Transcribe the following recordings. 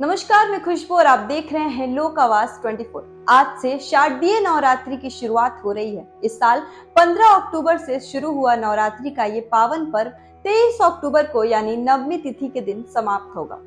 नमस्कार, मैं खुशबू और आप देख रहे हैं लोक आवाज 24। आज से शारदीय नवरात्रि की शुरुआत हो रही है। इस साल 15 अक्टूबर से शुरू हुआ नवरात्रि का ये पावन पर्व 23 अक्टूबर को यानी नवमी तिथि के दिन समाप्त होगा।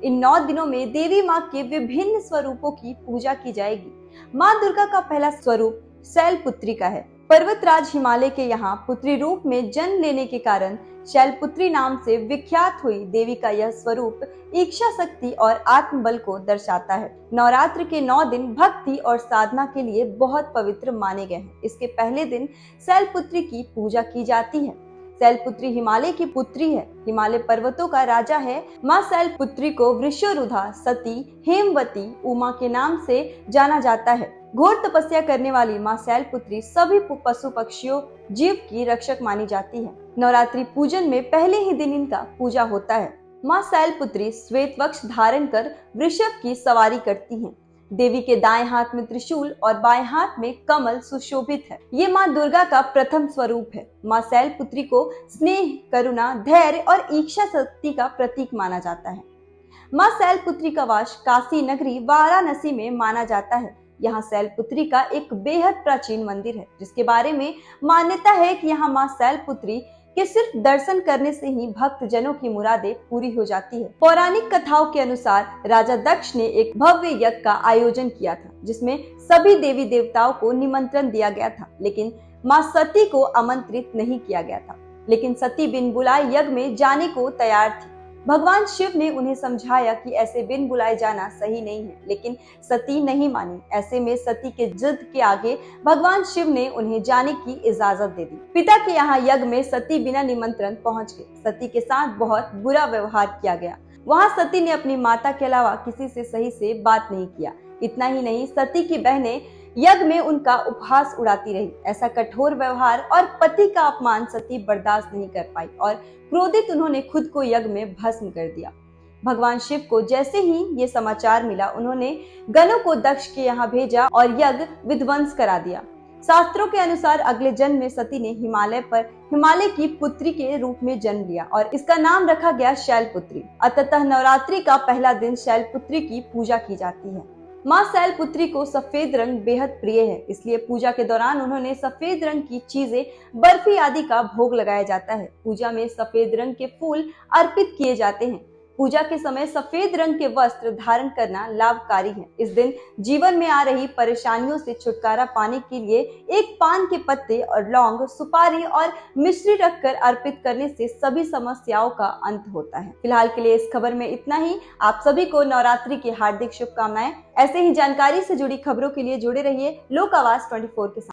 इन 9 दिनों में देवी माँ के विभिन्न स्वरूपों की पूजा की जाएगी। माँ दुर्गा का पहला स्वरूप शैलपुत्री का है। पर्वतराज हिमालय के यहाँ पुत्री रूप में जन्म लेने के कारण शैलपुत्री नाम से विख्यात हुई देवी का यह स्वरूप इच्छा शक्ति और आत्मबल को दर्शाता है। नवरात्र के 9 दिन भक्ति और साधना के लिए बहुत पवित्र माने गए हैं। इसके पहले दिन शैलपुत्री की पूजा की जाती है। शैलपुत्री हिमालय की पुत्री है, हिमालय पर्वतों का राजा है। माँ शैलपुत्री को वृषरुधा, सती, हेमवती, उमा के नाम से जाना जाता है। घोर तपस्या करने वाली माँ शैलपुत्री सभी पशु पक्षियों जीव की रक्षक मानी जाती है। नवरात्रि पूजन में पहले ही दिन इनका पूजा होता है। माँ शैलपुत्री श्वेत वक्ष धारण कर वृषभ की सवारी करती हैं। देवी के दाएं हाथ में त्रिशूल और बाएं हाथ में कमल सुशोभित है। ये माँ दुर्गा का प्रथम स्वरूप है। माँ शैलपुत्री को स्नेह, करुणा, धैर्य और इच्छा शक्ति का प्रतीक माना जाता है। माँ शैलपुत्री का वास काशी नगरी वाराणसी में माना जाता है। यहाँ शैलपुत्री का एक बेहद प्राचीन मंदिर है, जिसके बारे में मान्यता है कि यहाँ माँ शैलपुत्री के सिर्फ दर्शन करने से ही भक्त जनों की मुरादें पूरी हो जाती है। पौराणिक कथाओं के अनुसार राजा दक्ष ने एक भव्य यज्ञ का आयोजन किया था, जिसमें सभी देवी देवताओं को निमंत्रण दिया गया था, लेकिन माँ सती को आमंत्रित नहीं किया गया था। लेकिन सती बिन बुलाए यज्ञ में जाने को तैयार थी। भगवान शिव ने उन्हें समझाया कि ऐसे बिन बुलाए जाना सही नहीं है, लेकिन सती नहीं मानी। ऐसे में सती के जिद के आगे भगवान शिव ने उन्हें जाने की इजाजत दे दी। पिता के यहाँ यज्ञ में सती बिना निमंत्रण पहुंच गई। सती के साथ बहुत बुरा व्यवहार किया गया। वहाँ सती ने अपनी माता के अलावा किसी से सही से बात नहीं किया। इतना ही नहीं, सती की बहनें यज्ञ में उनका उपहास उड़ाती रही। ऐसा कठोर व्यवहार और पति का अपमान सती बर्दाश्त नहीं कर पाई और क्रोधित उन्होंने खुद को यज्ञ में भस्म कर दिया। भगवान शिव को जैसे ही ये समाचार मिला, उन्होंने गणों को दक्ष के यहाँ भेजा और यज्ञ विध्वंस करा दिया। शास्त्रों के अनुसार अगले जन्म में सती ने हिमालय की पुत्री के रूप में जन्म लिया और इसका नाम रखा गया शैलपुत्री। अतः नवरात्रि का पहला दिन शैलपुत्री की पूजा की जाती है। माँ शैलपुत्री को सफेद रंग बेहद प्रिय है, इसलिए पूजा के दौरान उन्होंने सफेद रंग की चीजें, बर्फी आदि का भोग लगाया जाता है। पूजा में सफेद रंग के फूल अर्पित किए जाते हैं। पूजा के समय सफेद रंग के वस्त्र धारण करना लाभकारी है। इस दिन जीवन में आ रही परेशानियों से छुटकारा पाने के लिए एक पान के पत्ते और लौंग, सुपारी और मिश्री रखकर अर्पित करने से सभी समस्याओं का अंत होता है। फिलहाल के लिए इस खबर में इतना ही। आप सभी को नवरात्रि की हार्दिक शुभकामनाएं। ऐसे ही जानकारी से जुड़ी खबरों के लिए जुड़े रहिए लोक आवाज 24 के साथ।